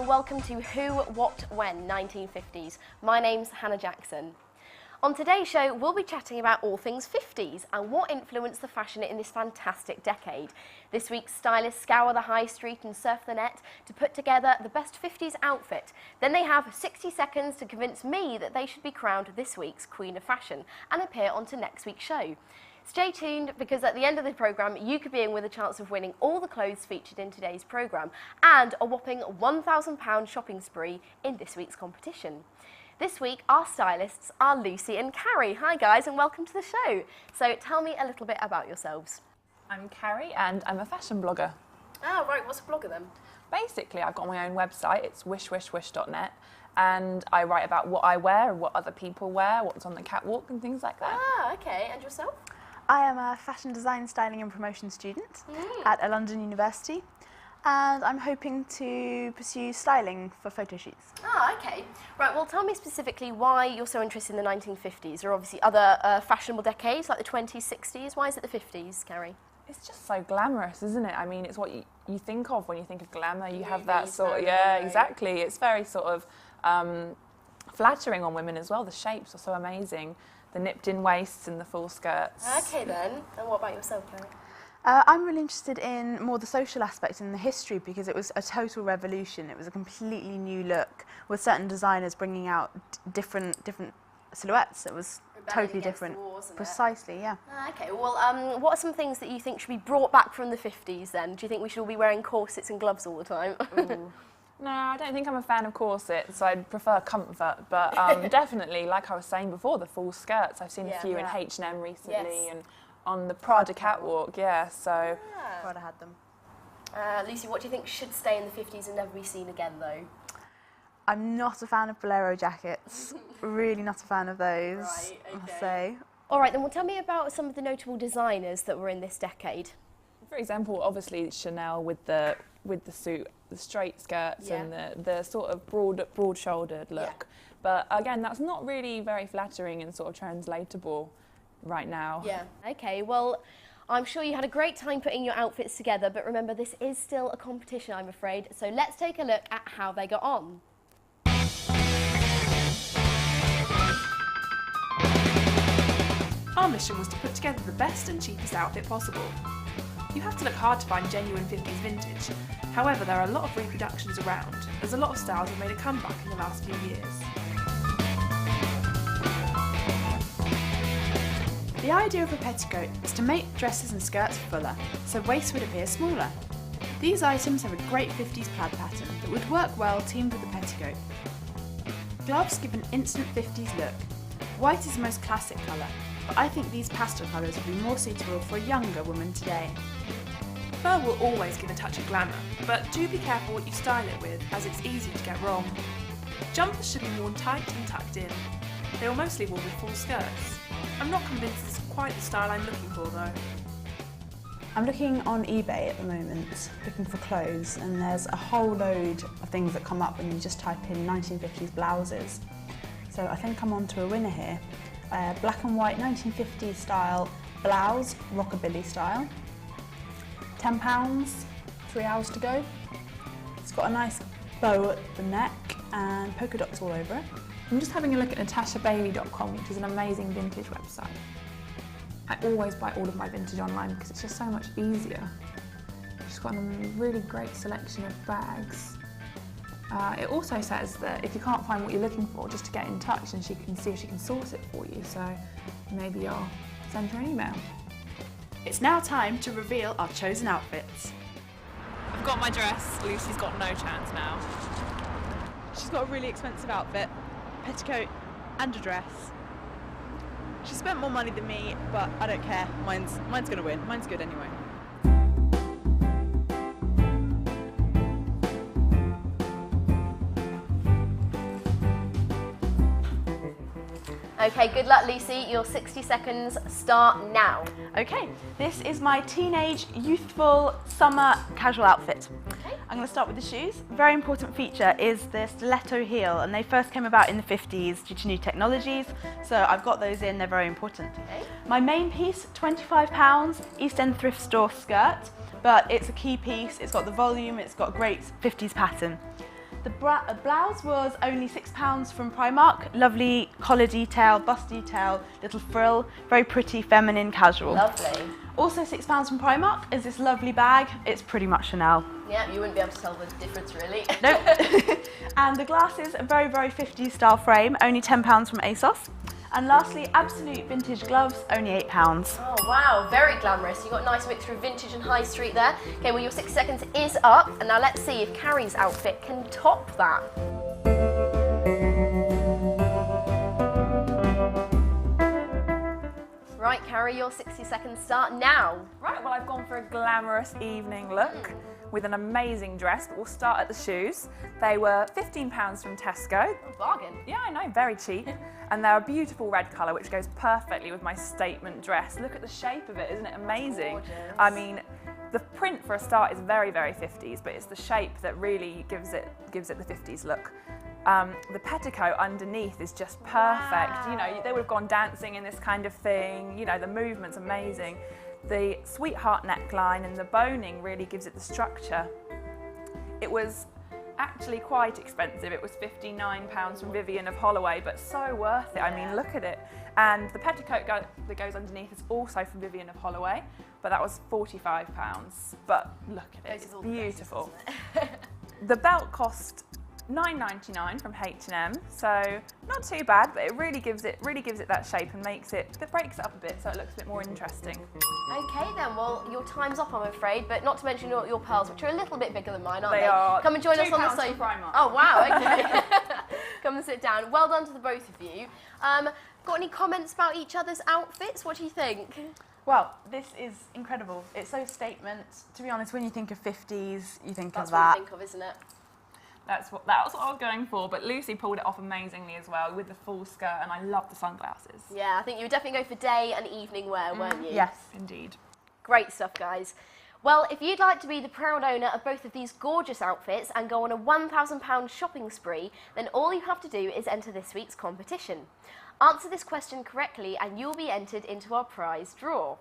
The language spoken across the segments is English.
and welcome to Who, What, When 1950s. My name's Hannah Jackson. On today's show, we'll be chatting about all things 50s and what influenced the fashion in this fantastic decade. This week's stylists scour the high street and surf the net to put together the best 50s outfit. Then they have 60 seconds to convince me that they should be crowned this week's Queen of Fashion and appear onto next week's show. Stay tuned, because at the end of the programme you could be in with a chance of winning all the clothes featured in today's programme and a whopping £1,000 shopping spree in this week's competition. This week our stylists are Lucy and Carrie. Hi guys, and welcome to the show. So tell me a little bit about yourselves. I'm Carrie and I'm a fashion blogger. Ah, right, what's a blogger then? Basically, I've got my own website, it's wishwishwish.net, and I write about what I wear and what other people wear, what's on the catwalk and things like that. Ah, okay, and yourself? I am a fashion design, styling and promotion student at a London university, and I'm hoping to pursue styling for photo shoots. Ah, okay. Right, well tell me specifically why you're so interested in the 1950s. There are obviously other fashionable decades like the 20s, 60s. Why is it the 50s, Carrie? It's just so glamorous, isn't it? I mean, it's what you think of when you think of glamour. You have that Movies, sort of, yeah, exactly. It's very sort of flattering on women as well. The shapes are so amazing. The nipped-in waists and the full skirts. Okay then, and what about yourself, Carrie? I'm really interested in more the social aspect and the history, because it was a total revolution. It was a completely new look with certain designers bringing out different silhouettes. It was totally different. Precisely, yeah. Okay, well, what are some things that you think should be brought back from the 50s then? Do you think we should all be wearing corsets and gloves all the time? No, I don't think I'm a fan of corsets. I'd prefer comfort, but definitely, like I was saying before, the full skirts. I've seen a few in H&M recently and on the Prada catwalk, yeah, so... Prada had them. Lucy, what do you think should stay in the 50s and never be seen again, though? I'm not a fan of bolero jackets. Really not a fan of those, Right, okay. I must say. All right, then, well, tell me about some of the notable designers that were in this decade. For example, obviously Chanel with the suit, the straight skirts and the sort of broad-shouldered look. But again, that's not really very flattering and sort of translatable right now. Yeah. Okay, well, I'm sure you had a great time putting your outfits together, but remember, this is still a competition, I'm afraid. So let's take a look at how they got on. Our mission was to put together the best and cheapest outfit possible. You have to look hard to find genuine 50s vintage. However, there are a lot of reproductions around, as a lot of styles have made a comeback in the last few years. The idea of a petticoat is to make dresses and skirts fuller, so waists would appear smaller. These items have a great 50s plaid pattern that would work well teamed with the petticoat. Gloves give an instant 50s look. White is the most classic colour, but I think these pastel colours would be more suitable for a younger woman today. Fur will always give a touch of glamour, but do be careful what you style it with, as it's easy to get wrong. Jumpers should be worn tight and tucked in. They were mostly worn with full skirts. I'm not convinced this is quite the style I'm looking for though. I'm looking on eBay at the moment, looking for clothes, and there's a whole load of things that come up when you just type in 1950s blouses. So I think I'm on to a winner here. Black and white 1950s style blouse, rockabilly style. £10, 3 hours to go. It's got a nice bow at the neck and polka dots all over it. I'm just having a look at natashabailey.com, which is an amazing vintage website. I always buy all of my vintage online because it's just so much easier. She's got a really great selection of bags. It also says that if you can't find what you're looking for, just to get in touch and she can see if she can source it for you. So maybe I'll send her an email. It's now time to reveal our chosen outfits. I've got my dress. Lucy's got no chance now. She's got a really expensive outfit, petticoat and a dress. She spent more money than me, but I don't care. Mine's gonna win. Mine's good anyway. Okay, good luck, Lucy. Your 60 seconds start now. Okay, this is my teenage, youthful, summer casual outfit. Okay. I'm going to start with the shoes. A very important feature is the stiletto heel, and they first came about in the 50s due to new technologies, so I've got those in, they're very important. Okay. My main piece, £25, East End thrift store skirt, but it's a key piece, it's got the volume, it's got a great 50s pattern. The blouse was only £6 from Primark. Lovely collar detail, bust detail, little frill, very pretty, feminine, casual. Lovely. Also £6 from Primark is this lovely bag. It's pretty much Chanel. Yeah, you wouldn't be able to tell the difference really. Nope. And the glasses, a very, very 50s style frame, only £10 from ASOS. And lastly, absolute vintage gloves, only £8. Oh wow, very glamorous. You've got a nice mixture of vintage and high street there. Okay, well your 60 seconds is up, and now let's see if Carrie's outfit can top that. Right, Carrie, your 60 seconds start now. Right, well I've gone for a glamorous evening look with an amazing dress, but we'll start at the shoes. They were £15 from Tesco. Oh, bargain. Yeah, I know, very cheap. And they're a beautiful red colour, which goes perfectly with my statement dress. Look at the shape of it, isn't it amazing? Gorgeous. I mean, the print for a start is very, very 50s, but it's the shape that really gives it the 50s look. The petticoat underneath is just perfect. Wow. You know, they would have gone dancing in this kind of thing. You know, the movement's amazing. The sweetheart neckline and the boning really gives it the structure. It was actually quite expensive. It was £59 from Vivienne of Holloway, but so worth it. I mean, look at it. And the petticoat that goes underneath is also from Vivienne of Holloway, but that was £45. But look at it, it's beautiful. The belt cost £9.99 from H&M, so not too bad, but it really gives it that shape and breaks it up a bit so it looks a bit more interesting. Okay then, well your time's up I'm afraid, but not to mention your pearls, which are a little bit bigger than mine, aren't they? They are. Come and join us on the £2 from sofa. Primark. Oh wow, okay. Come and sit down. Well done to the both of you. Got any comments about each other's outfits? What do you think? Well, this is incredible. It's so statement. To be honest, when you think of 50s, you think That's of what that. you think of, isn't it? That was what I was going for, but Lucy pulled it off amazingly as well with the full skirt, and I love the sunglasses. Yeah, I think you would definitely go for day and evening wear, weren't you? Yes. Indeed. Great stuff, guys. Well, if you'd like to be the proud owner of both of these gorgeous outfits and go on a £1,000 shopping spree, then all you have to do is enter this week's competition. Answer this question correctly and you'll be entered into our prize draw.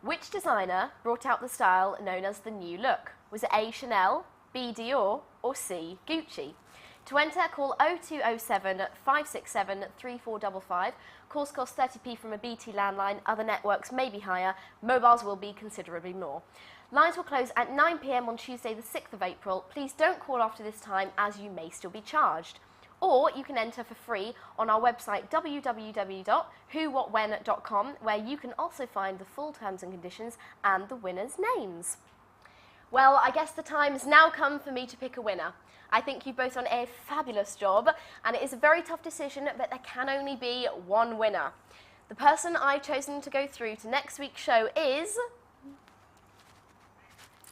Which designer brought out the style known as the new look? Was it A, Chanel, B, Dior, or C, Gucci? To enter, call 0207 567 3455. Calls cost 30p from a BT landline. Other networks may be higher. Mobiles will be considerably more. Lines will close at 9 p.m. on Tuesday the 6th of April. Please don't call after this time as you may still be charged. Or you can enter for free on our website www.whowhatwhen.com, where you can also find the full terms and conditions and the winners' names. Well, I guess the time has now come for me to pick a winner. I think you've both done a fabulous job, and it is a very tough decision, but there can only be one winner. The person I've chosen to go through to next week's show is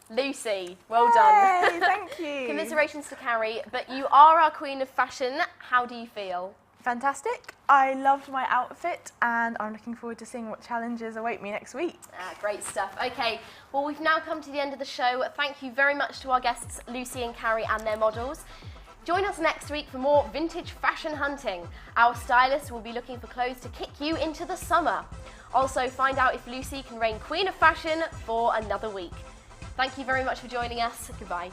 Lucy. Well done. Yay, thank you. Commiserations to Carrie, but you are our queen of fashion. How do you feel? Fantastic. I loved my outfit and I'm looking forward to seeing what challenges await me next week. Great stuff. Okay, well we've now come to the end of the show. Thank you very much to our guests Lucy and Carrie and their models. Join us next week for more vintage fashion hunting. Our stylists will be looking for clothes to kick you into the summer. Also find out if Lucy can reign queen of fashion for another week. Thank you very much for joining us. Goodbye.